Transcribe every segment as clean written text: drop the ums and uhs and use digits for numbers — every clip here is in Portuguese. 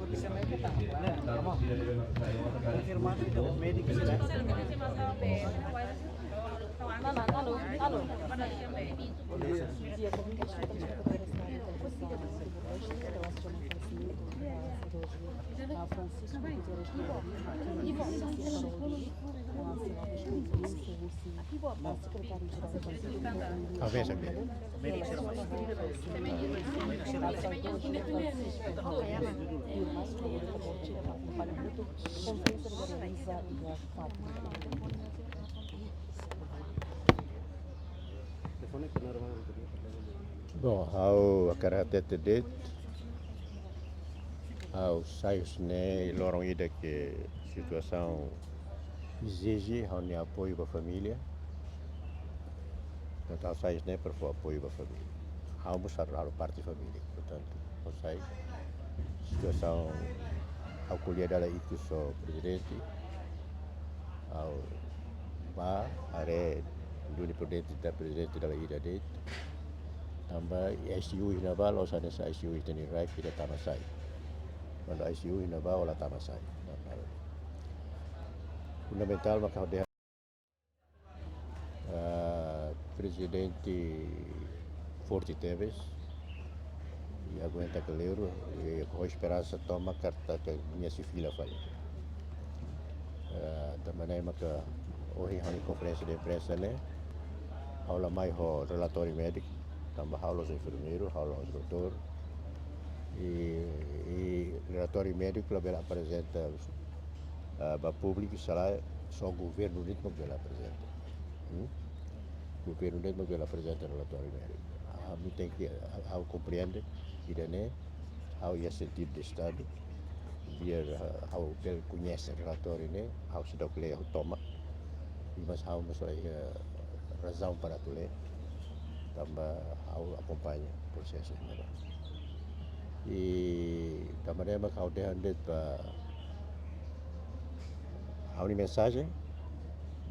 kondisi mereka tak apa konfirmasi itu medik sudah Talvez aqui. medik Bom, ao karatete det, ao saios né, lorong ida que situação exige ao apoio da família. Então, ao saios né para o apoio da família. Ao mostrar a parte da família, portanto, ao sai situação ao colher da itu so presidente, ao ba are do presidente da presidente da ida det. Tambah ICU hinabal o sana sa ICU itani rai kita tamasai. Quando ICU hinabal ola tamasai. Fundamental maka dia presidente Forte Teves e aguenta calero e com esperança toma carta que minha civila falha. Da maneira maka hoje a conferência de imprensa né, aula mais o relatório médico tambah aos enfermeiros, aos doutores e relatório médico ela apresenta para o público será só o governo ritmo que ela apresenta. O governo ritmo que ela apresenta relatório médico. A mim tem que ao compreende e daí ao é sentido de estado biar ao bel conhece relatório né, ao se dá que ler toma e mas ao mas razão para tu ler tambah ao acompanha o processo melhor. E da maneira que ao derrender para a mensagem,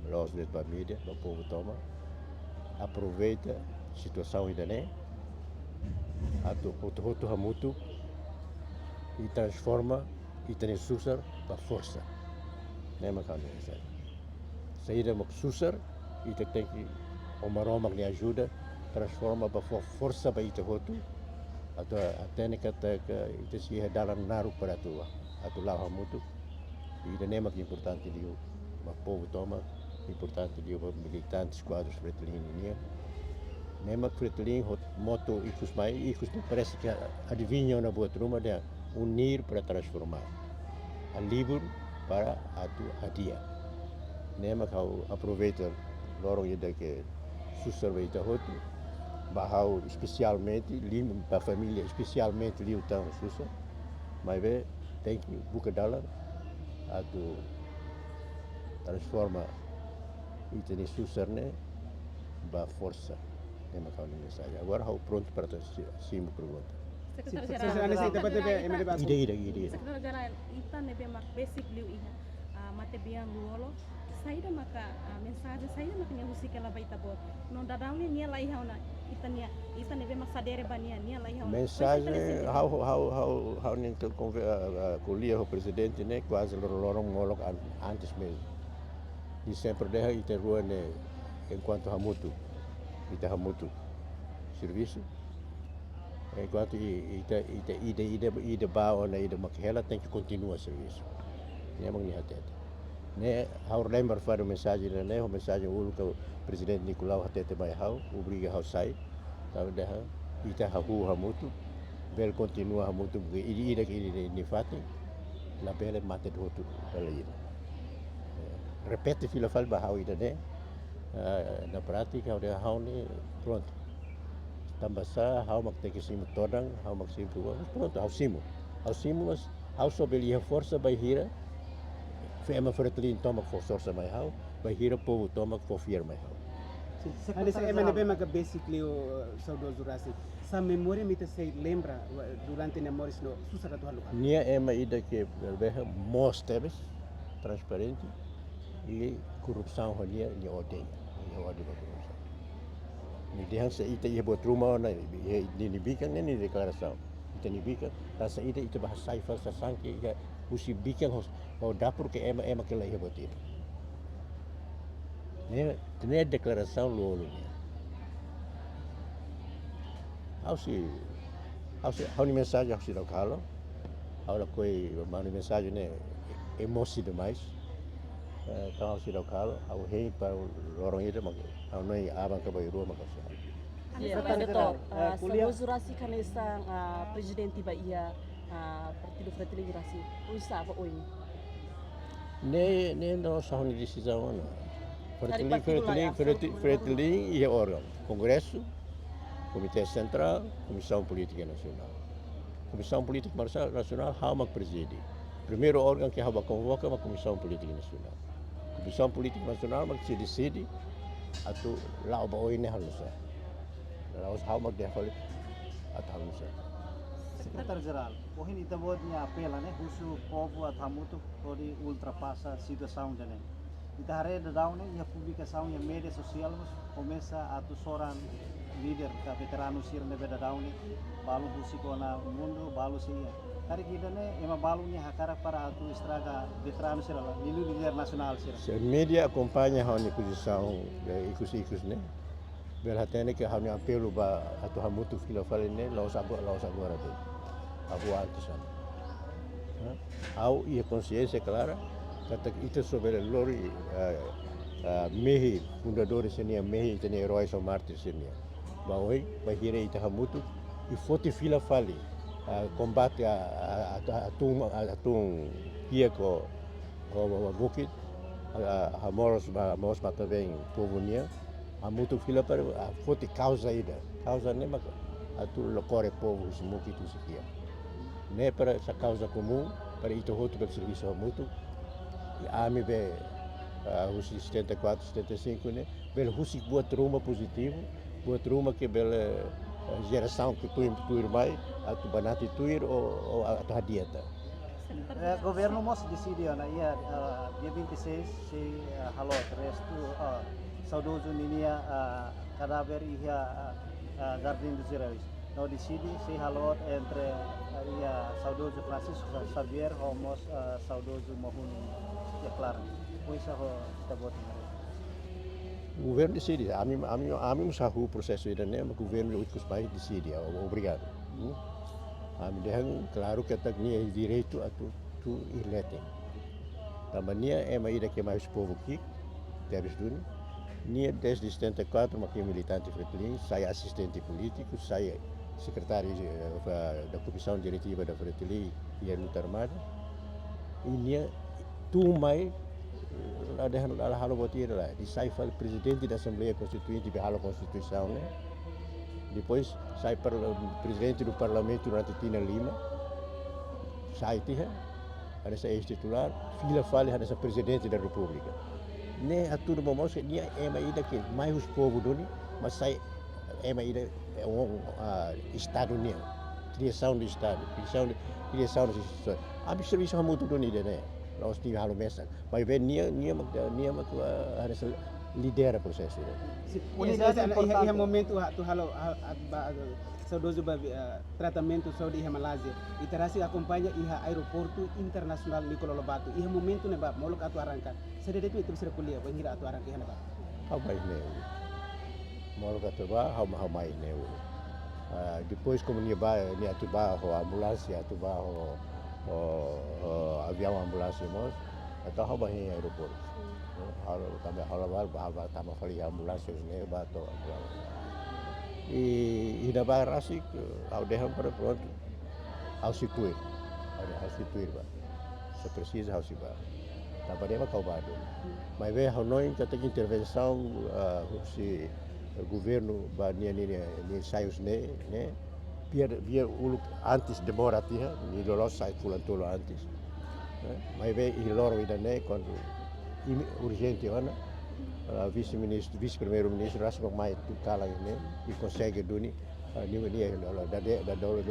nós de para mídia, para o povo toma, aproveita a situação ainda né, a tu hamutu e transforma e transsusar para força, né mas a mensagem. Saída mak susar e tem que uma que ajuda transforma para força para itu hotu atau teknik kata ke itu sih dalam naruh pada tua atau lah mutu itu nemak importante dia mas povo toma importante dia militantes quadros fretilin ini nemak fretilin hot moto ikus mai ikus tu parece que adivinha na buat rumah dia unir para transformar a livre para atu adia nemak kau aproveita lorong ida que susar itu hotu bahau especialmente para a família especialmente ali o tão sussa mas vê tem que buka dalam atau transforma itu ni susar né ba força é uma coisa mensagem agora hau pronto para sim pergunta ide Sekretaris ita nebe mak basic liu iha mate biang luolo saída maka mensagem saída makanya husika la baita bot non dadangnya nia lai hauna ita nebe mak sadere bania nia lai hauna mensagem hau nem kuliah o presidente né quase lorong ngolok antes mesmo e sempre deha ita rua né enquanto ita hamutu serviço enquanto ida bao na ida makhela tem que continuar serviço memang ni hati né hau lembrar para mensagem né o mensagem o presidente Nicolau hatete mai hau obriga hau sai tahu dah ita hamutu bel continua hamutu ida ni fati la bele mate dotu bele repete fila fal bahau ida né na prática udah hau ni pronto tambah sa hau mak teki simu todang hau mak simu pronto hau simu mas hau so belia força vai hira fema fretlin tomak força mai hau vai hira povo tomak for fier mai hau Ada sa MNB maga basically o saudoso rasi sa memória mita se lembra durante namoris no susara tu halu nia ema ida que berbeha mos tebes transparente e corrupção honia ni odeia ni dia sa ita ia buat rumah na ni bikan ni declaração ita ni bika rasa ita bahasa saifal sasangki ya usi bikin ho dapur ke ema ke lai botir ne declaração lolo ne hau ni mensagem hau si lokalo hau la koi mani mensagem ne emosi demais então hau si lokalo hau hei para lorong ida mak hau noi abang ke bai rua mak Iya, betul. Saudara kan isang presidente ba iya Partido Fratelli Grassi. Usa apa oi? Ne no sahun decisão não. Fratelli ia órgão, Congresso, Comitê Central, Comissão Política Nacional. Comissão Política Nacional hau mak presidi. Primeiro órgão que hau convoca a Comissão Política Nacional. Comissão Política Nacional mak se decide atau lau ba oi ne halusa. Laos hau mak dia fali atau halusa. Secretário-Geral, hoje ita buat niya apela né, husu povo atamutu ori ultrapassa situação dele. Ita hare da daun né, ia publicação ia mídia social começa a tu soran líder ka veterano sir ne beda daun né, balu husi kona mundo balu sia. Hari kita né, ema balu niya hakara para atu estraga veterano sir lá, líder nacional sir. Se mídia acompanha hau ni posição ikus né. Berhatene ke hau ni apelo ba atu hamutu fila fale ne laos agora dele. Abu antisan. Hau ia consciência clara kata ita sobre lori mehi fundadores senia mehi tene heróis ou mártires senia. Baoi bahire ita hamutu e fote fila fale combate atung ia ko bukit mos mata bem povo nia hamutu fila para fote causa ne mak atu lokore povo semuki tu sekia. Ne para essa causa comum para ito hotu do serviço mútuo e ami be os 74 75 né bel husi buat rumah positivo buat rumah que bel geração que tu irmai atu banati tuir ou atu hadiata Governo mos decidiu na ia dia 26 se halot restu saudoso ninia cadáver ia Jardim dos Heróis. No decidi se halot entre saudoso Francisco Xavier homos saudoso Mohun ya claro. Pois ho kita buat. O governo decide, ami usahu processo ida né, o governo ikut baik decide, obrigado. Ami dehang claro que tak ni direito a tu irleting. Tambania ida que mais povo aqui, teres duni. Nia desde 74 makin militante Fretilin, saya assistente político, saya secretário da comissão diretiva da Fretilin e a luta armada. E nia tu mai ada halo botir lá, di sai fal presidente da Assembleia Constituinte de halo Constituição, né? Depois sai para presidente do Parlamento durante Tina Lima. Sai tiha ada saya titular, fila fale ada sa presidente da República. Ne atur momos nia ema ida que mais os povo doni, mas sai ema ida estado nia. Criação do estado, criação do instituição. Abi serviço hamutu doni né. Laos ni halo mesa. Mas vem nia ada lidera processo. Ia momento tu halo saudoso tratamento saúde ia Malásia. E terasi acompanha ia aeroporto internacional Nicolau Lobato. Ia momento ne ba molok atu arranca. Sedede tu itu kuliah banhira atu arranca ia ba. Hau mai ne. Molok atu ba hau mai ne. Depois como ni atu ba ho ambulância atu ba ho avião ambulância mos atau hau bahin aeroporto. Halo ba tama fali ambulância ne ba to. E da barra assim ao derram para pronto ao situir ba se precisa ao situir tá para deva caubado mas vem ao noi que tem intervenção se governo ba ni saios né via antes demora tia ni lo sai fulantolo antes mas vem e loro ida né quando urgente ana vice-primeiro-ministro rasa mai tu kala ini e consegue duni da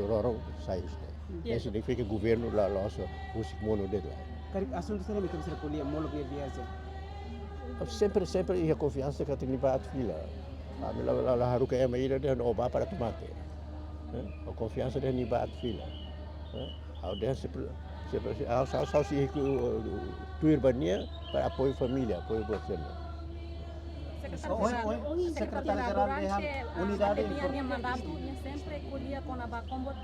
lorong saios né isso significa governo lá losso usik mono de lá Karik assunto será que você kuliah molok ia viaja. sempre ia confiança que tem bat fila. La haru que ema ida de oba para tomate. A confiança de ni baat fila. Ao dia ao se tuir bania para apoio família, apoio governo. Secretário-Geral da Unidade Yang mandato yang sempre colhia com a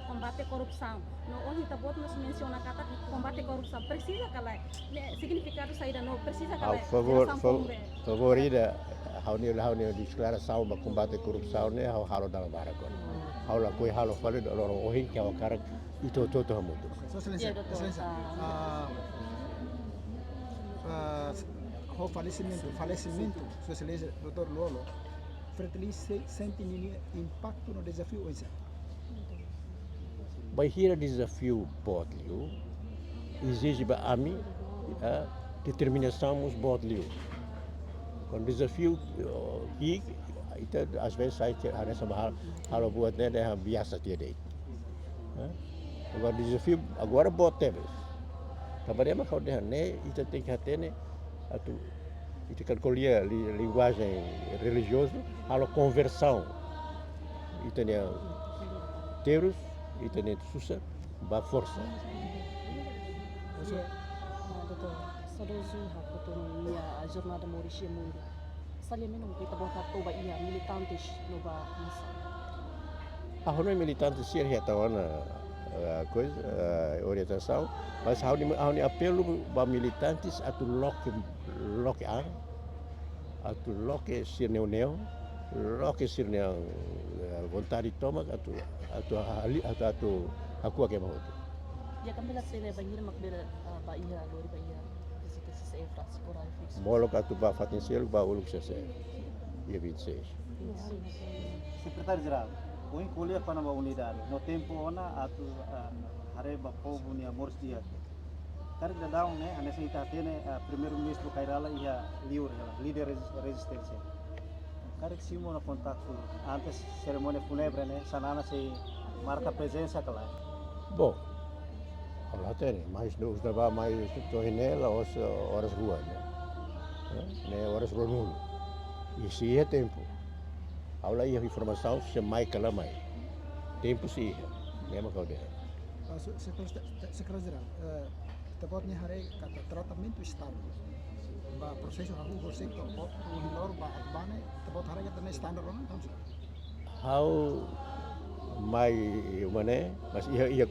combate corrupção. No onde está bot nos menciona kata combate corrupção. Precisa kala significado saída no precisa kala. Favorita hau ni declaração para combate corrupção ne halo dalam barakon. Hau la koi halo fale do loro ohin que karak itu hamutu. Excelência. O falecimento, Sua Excelência, Dr. Lolo, Fretilin sente impacto no desafio hoje. By here desafio Botlio exige ba ami a determinação nos Botlio. Com desafio que itu às vezes sai ada sama hal buatnya dah biasa tiada. Agora desafio agora botemos. Trabalhar mas kau dah ne itu tem que ter ne atu itu kan colher linguagem religiosa, halo conversão. Itu ne terus itu ne susah ba força. Doutor, sadoso hakuton a jornada Mauricia Mundo. Salia menos kita buat tato ba ia militantes no ba misa. Não é militante ser retawana coisa orientação, mas há um apelo para militantes a tu loque ar, a tu loque ser neo, loque ser neo vontade toma a tu aku akan mau. Ya kami lah sini banjir makbera ba ia lori ba ia visita se efra sekolah fix. Molo ka tu ba fatin sel ba uluk se ia 26. Secretário-Geral, o encolher para uma unidade. No tempo ona atu hareba povo ni amor dia. Kar da down né, a nessa itatene primeiro-ministro Kairala ia líder resistência. Kar que simo no contato antes cerimônia fúnebre né, sanana se marca presença lá. Bom, lá tem, mas os dava mais tornela os horas rua né, horas rua nulo. E se é tempo. Aula ia informação se mai kala mai. Tempo se mesmo kau dia. Secretário-Geral, tepatnya hari kata tratamento estável. Ba proseso haru proseso o hilor ba bane tepat hari kata ne standar orang tahu. How mai mana mas ia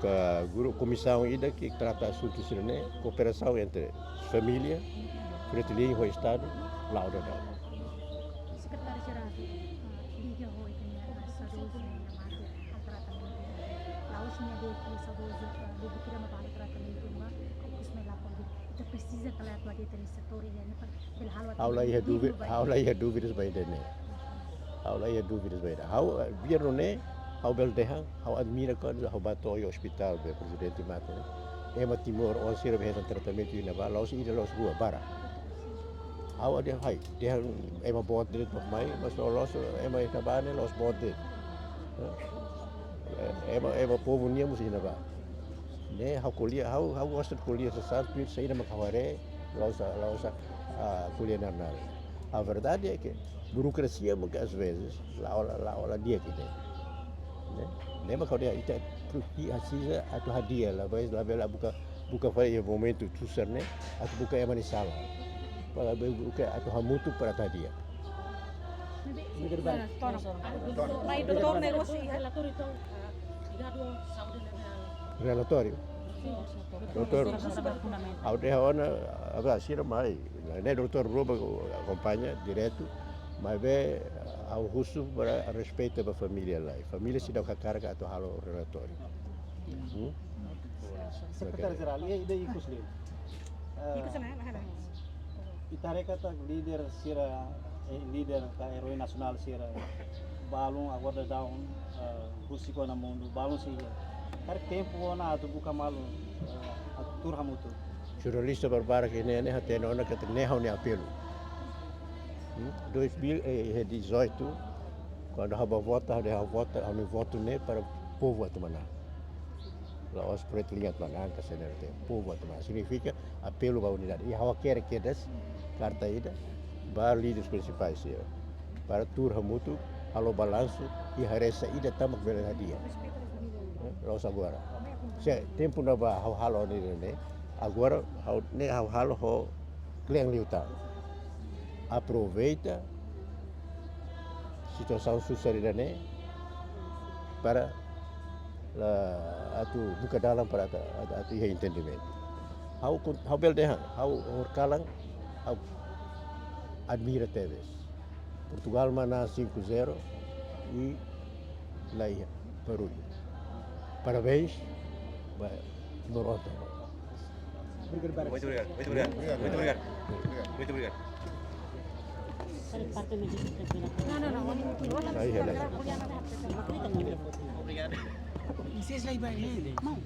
ka guru comissão ida que trata assuntos sirene cooperação entre família, Fretilin e o estado lá do Secretário-Geral, liga hoy kanya sadoso na mate ang tratamento. Laos niya do que sadoso bibikira mabalik tratamento ba? Kus may lapang ito precisa kala at wadi tani setor yan pa bilhalo at Aula ia dúvidas by dene. Aula ia dúvidas by dene. How biar ne how bel deha how admira kan how bato o hospital be presidente mate. Ema Timor on sira be tratamento ina ba laos ida laos rua bara. How dia hai dia ema bot dit nog mai mas los ema ita bane los bot dit. Ema povo nia musi ina ba. Ne how kuliah how was it kuliah sesat pit saída makaware lausa kuliah narnal. A verdade é que burocracia muitas vezes lá dia que tem. Né? Lembra que dia ita precisa atau hadiah lá vai lá bela buka faz momento susar né atau buka ema ni sala. Para buka atau hamutu para hadiah. May doktor negócio Relator itu Relatório. Doutor, ao de ona agora sira mai, né doutor Roba acompanha direto, mas vê ao russo para respeito da família lá. Família se dá a carga atau halo relatório. Secretário-Geral, ia ikut lih. Ikut sana lah. Itare kata líder sira líder da herói nacional sira balung agora down Rusiko na mundo balung sih. Kar tempo na atu buka malu atur hamutu. Jornalista barbara que nem até na hora que nem há nem apelo. 2018 quando haba vota há voto né para o povo atumana. Lá os Fretilin atumana que se nerte povo atumana significa apelo para a unidade. E há quer que des carta ida para líderes principais para tur hamutu halo balanço e haresa ida tamak bela hadiah. Rosa agora. Se tempo na ba halo ni ne, agora halo ho kleng liuta. Aproveita situação sucedida ne para atu buka dalam para atu ia entendimento. Hau bel dehan, hau horkalang, hau admira Tevez. Portugal mana 5-0 e lá ia barulho. Parabéns, Toronto. Muito obrigado. Muito obrigado. Muito obrigado. Muito obrigado. Muito obrigado. Aí, Helena. Vocês lá vai, mau.